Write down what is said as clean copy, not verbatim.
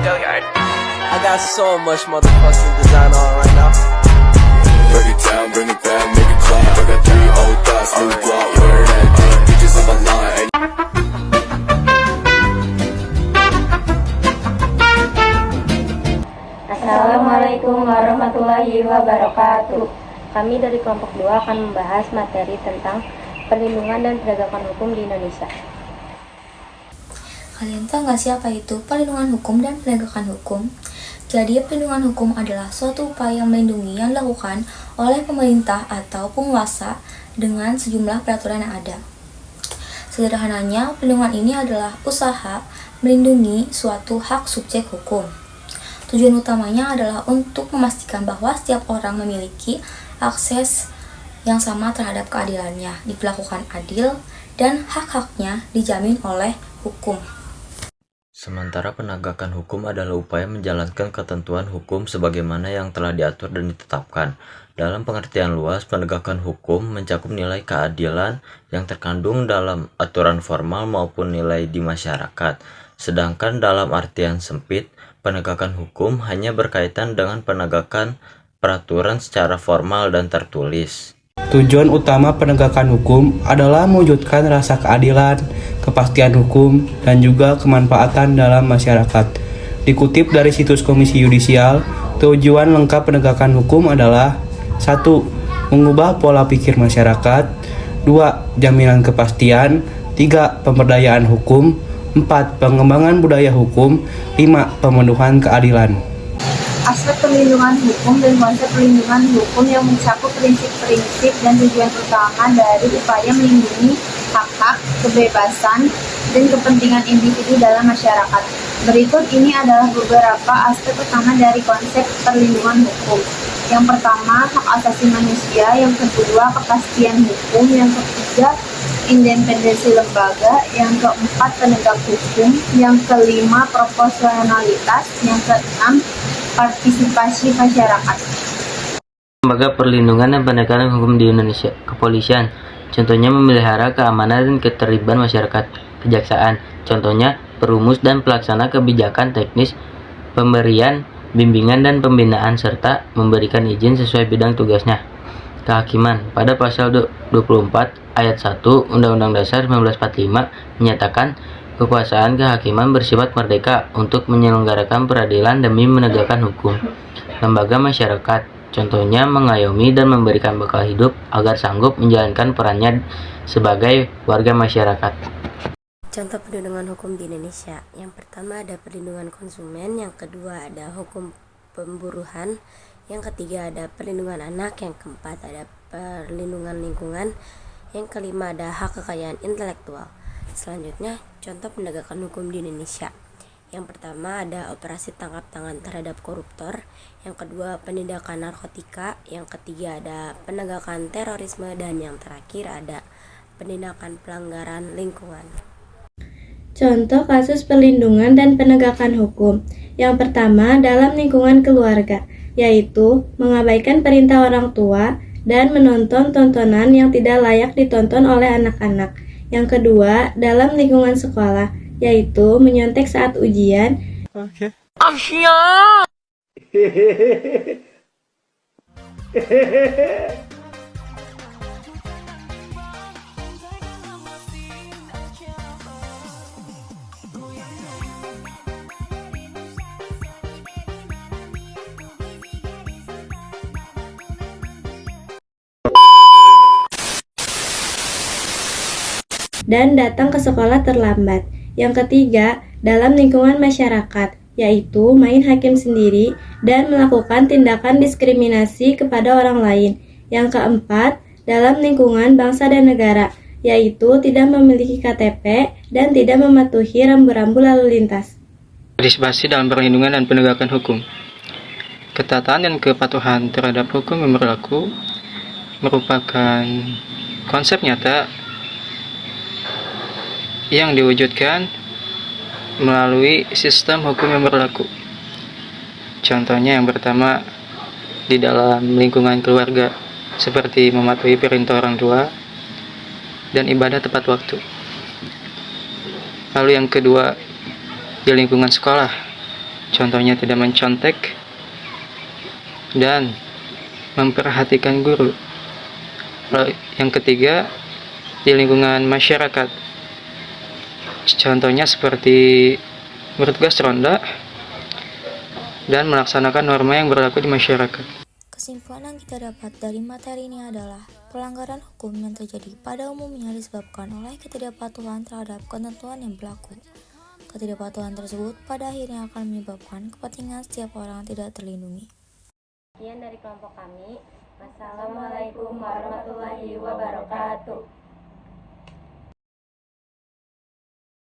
I got so much motherfucking design on right now. Break it down, bring it back, make it clap. I got 3 old thoughts, new guap, wear that dick, bitches on my line. Assalamualaikum warahmatullahi wabarakatuh. Kami dari kelompok 2 akan membahas materi tentang perlindungan dan penegakan hukum di Indonesia. Kalian tahu nggak sih apa itu perlindungan hukum dan penegakan hukum? Jadi, perlindungan hukum adalah suatu upaya melindungi yang dilakukan oleh pemerintah atau penguasa dengan sejumlah peraturan yang ada. Sederhananya, perlindungan ini adalah usaha melindungi suatu hak subjek hukum. Tujuan utamanya adalah untuk memastikan bahwa setiap orang memiliki akses yang sama terhadap keadilannya, diperlakukan adil, dan hak-haknya dijamin oleh hukum. Sementara penegakan hukum adalah upaya menjalankan ketentuan hukum sebagaimana yang telah diatur dan ditetapkan. Dalam pengertian luas, penegakan hukum mencakup nilai keadilan yang terkandung dalam aturan formal maupun nilai di masyarakat. Sedangkan dalam artian sempit, penegakan hukum hanya berkaitan dengan penegakan peraturan secara formal dan tertulis. Tujuan utama penegakan hukum adalah mewujudkan rasa keadilan, kepastian hukum, dan juga kemanfaatan dalam masyarakat. Dikutip dari situs Komisi Yudisial, tujuan lengkap penegakan hukum adalah 1. Mengubah pola pikir masyarakat, 2. Jaminan kepastian, 3. Pemberdayaan hukum, 4. Pengembangan budaya hukum, 5. Pemenuhan keadilan. Aspek perlindungan hukum dan konsep perlindungan hukum yang mencakup prinsip-prinsip dan tujuan utama dari upaya melindungi hak-hak, kebebasan, dan kepentingan individu dalam masyarakat. Berikut ini adalah beberapa aspek utama dari konsep perlindungan hukum. Yang pertama, hak asasi manusia. Yang kedua, kepastian hukum. Yang ketiga, independensi lembaga. Yang keempat, penegak hukum. Yang kelima, proporsionalitas. Yang keenam, partisipasi masyarakat. Lembaga perlindungan dan penegakan hukum di Indonesia. Kepolisian, contohnya memelihara keamanan dan ketertiban masyarakat. Kejaksaan, contohnya perumus dan pelaksana kebijakan teknis, pemberian bimbingan dan pembinaan serta memberikan izin sesuai bidang tugasnya. Kehakiman, pada pasal 24 ayat 1 Undang-Undang Dasar 1945 menyatakan kekuasaan kehakiman bersifat merdeka untuk menyelenggarakan peradilan demi menegakkan hukum. Lembaga masyarakat, contohnya mengayomi dan memberikan bekal hidup agar sanggup menjalankan perannya sebagai warga masyarakat. Contoh perlindungan hukum di Indonesia. Yang pertama ada perlindungan konsumen, yang kedua ada hukum pemburuan, yang ketiga ada perlindungan anak, yang keempat ada perlindungan lingkungan, yang kelima ada hak kekayaan intelektual. Selanjutnya, contoh penegakan hukum di Indonesia. Yang pertama ada operasi tangkap tangan terhadap koruptor, yang kedua penindakan narkotika, yang ketiga ada penegakan terorisme, dan yang terakhir ada penindakan pelanggaran lingkungan. Contoh kasus perlindungan dan penegakan hukum. Yang pertama dalam lingkungan keluarga, yaitu mengabaikan perintah orang tua dan menonton tontonan yang tidak layak ditonton oleh anak-anak. Yang kedua, dalam lingkungan sekolah, yaitu menyontek saat ujian. Okay. Dan datang ke sekolah terlambat. Yang ketiga, dalam lingkungan masyarakat, yaitu main hakim sendiri dan melakukan tindakan diskriminasi kepada orang lain. Yang keempat, dalam lingkungan bangsa dan negara, yaitu tidak memiliki KTP dan tidak mematuhi rambu-rambu lalu lintas. Partisipasi dalam perlindungan dan penegakan hukum. Ketaatan dan kepatuhan terhadap hukum yang berlaku merupakan konsep nyata yang diwujudkan melalui sistem hukum yang berlaku. Contohnya yang pertama di dalam lingkungan keluarga, seperti mematuhi perintah orang tua dan ibadah tepat waktu. Lalu yang kedua di lingkungan sekolah, contohnya tidak mencontek dan memperhatikan guru. Lalu yang ketiga, di lingkungan masyarakat, contohnya seperti bertugas ronda dan melaksanakan norma yang berlaku di masyarakat. Kesimpulan yang kita dapat dari materi ini adalah pelanggaran hukum yang terjadi pada umumnya disebabkan oleh ketidakpatuhan terhadap ketentuan yang berlaku. Ketidakpatuhan tersebut pada akhirnya akan menyebabkan kepentingan setiap orang tidak terlindungi. Sekian dari kelompok kami. Wassalamualaikum warahmatullahi wabarakatuh.